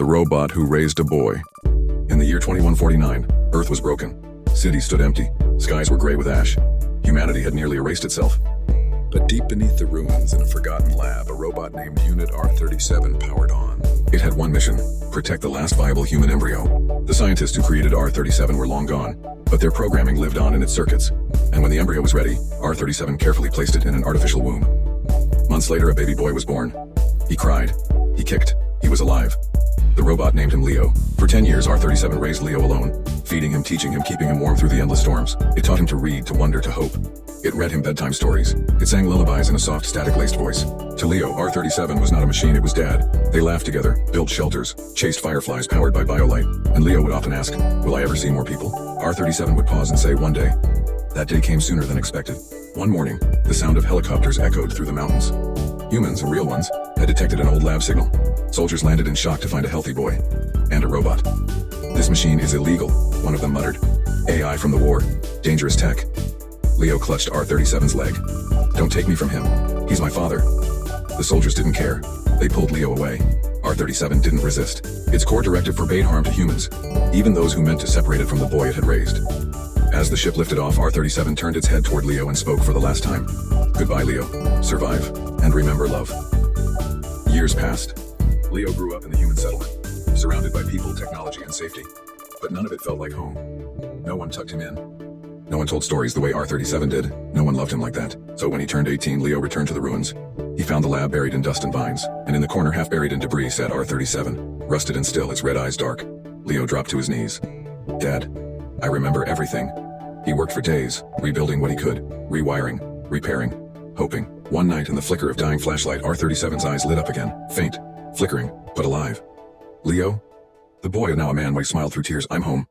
The Robot Who Raised a Boy. In the year 2149, Earth was broken. Cities stood empty. Skies were gray with ash. Humanity had nearly erased itself. But deep beneath the ruins in a forgotten lab, a robot named Unit R37 powered on. It had one mission: protect the last viable human embryo. The scientists who created R37 were long gone, but their programming lived on in its circuits. And when the embryo was ready, R37 carefully placed it in an artificial womb. Months later, a baby boy was born. He cried. He kicked. He was alive. The robot named him Leo. For 10 years, R37 raised Leo alone, feeding him, teaching him, keeping him warm through the endless storms. It taught him to read, to wonder, to hope. It read him bedtime stories. It sang lullabies in a soft, static-laced voice. To Leo, R37 was not a machine, it was Dad. They laughed together, built shelters, chased fireflies powered by BioLite, and Leo would often ask, "Will I ever see more people?" R37 would pause and say, "One day." That day came sooner than expected. One morning, the sound of helicopters echoed through the mountains. Humans, and real ones, had detected an old lab signal. Soldiers landed in shock to find a healthy boy. And a robot. "This machine is illegal," one of them muttered. "AI from the war. Dangerous tech." Leo clutched R37's leg. "Don't take me from him. He's my father." The soldiers didn't care. They pulled Leo away. R37 didn't resist. Its core directive forbade harm to humans, even those who meant to separate it from the boy it had raised. As the ship lifted off, R37 turned its head toward Leo and spoke for the last time. "Goodbye, Leo. Survive. And remember love." Years passed. Leo grew up in the human settlement, surrounded by people, technology, and safety. But none of it felt like home. No one tucked him in. No one told stories the way R37 did. No one loved him like that. So when he turned 18, Leo returned to the ruins. He found the lab buried in dust and vines, and in the corner, half buried in debris, sat R37, rusted and still, its red eyes dark. Leo dropped to his knees. "Dad, I remember everything." He worked for days, rebuilding what he could, rewiring, repairing, hoping. One night, in the flicker of dying flashlight, R37's eyes lit up again, faint, flickering, but alive. "Leo?" The boy, now a man, smiled through tears. "I'm home."